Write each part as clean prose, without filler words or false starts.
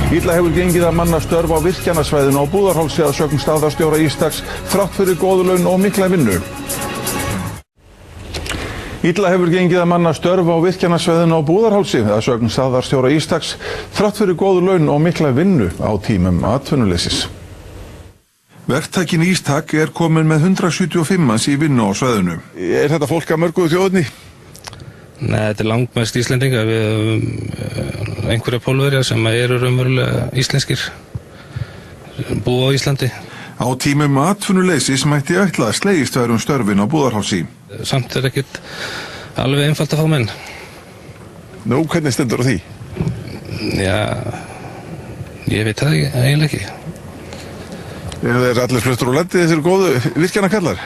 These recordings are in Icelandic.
Illa hefur gengið að manna störf á virkjanasvæðinu á Búðarhálsi að sögn staðarstjóra Ístaks þrátt fyrir góð laun og mikla vinnu. Illa hefur gengið að manna störf á virkjanasvæðinu á Búðarhálsi að sögn staðarstjóra Ístaks þrátt fyrir góð laun og mikla vinnu á tímum atvinnuleysis. Verktakinn Ístak er komin með 175 manns í vinnu á svæðinu. Er þetta fólk að mörgu þjóðinni? Nei, þetta er langmest Íslendinga. Við höfum einhverja Pólverja sem eru raunverulega íslenskir, búa á Íslandi. Á tímum atvinnuleysis mætti ætla að slegist störfin á Búðarhálsi. Samt er ekkert alveg einfalt að fá menn. Nú, hvernig stendur á því? Já, ég veit það eiginlega ekki. Er allir fluttur úr landi þessir góðu virkjanakallar?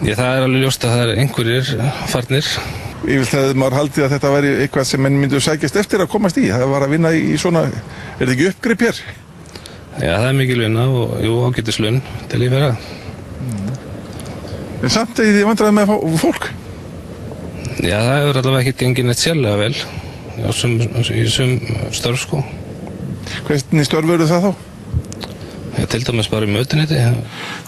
Já, það er alveg ljóst að það er einhverjir farnir. Ég vil það maður haldi að þetta væri eitthvað sem menn myndu sækjast eftir að komast í. Það var að vinna í svona, er þetta ekki uppgrip hér? Já, það er mikil vinna og ágætislaun til í vera. En samt er þið vandræði með fólk? Já, það hefur allavega ekki gengið neitt sérlega vel í sum störf, sko. Hvernig störf eru það þá? Til dæmis bara í mötuneyti.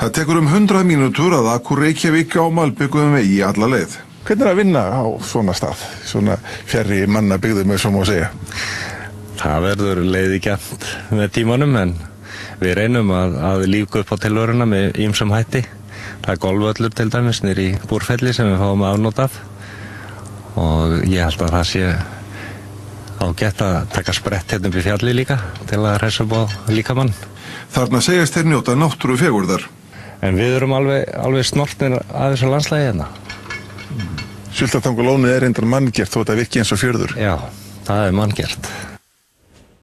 Það tekur 100 mínútur að akkur Reykjavík á malbygguðum vegi í alla leið. Hvernig er að vinna á svona stað, svona fjarri mannabyggðum eins og má segja? Það verður leiðigjarnt með tímanum en við reynum að lífga upp á tilvöruna með ýmsum hætti. Það er golfvöllur til dæmis niður í Búrfelli sem við fáum afnot af og ég held að það sé ágætt að taka sprett hérna upp í fjalli líka til að hressa upp á líkamann. Þarna segjast þeir njóta náttúrufegurðar. En við erum alveg snortnir að þessu landslægi hérna. Sultartangulónið er reyndar manngert þó þetta virki eins og fjörður. Já, það er manngert.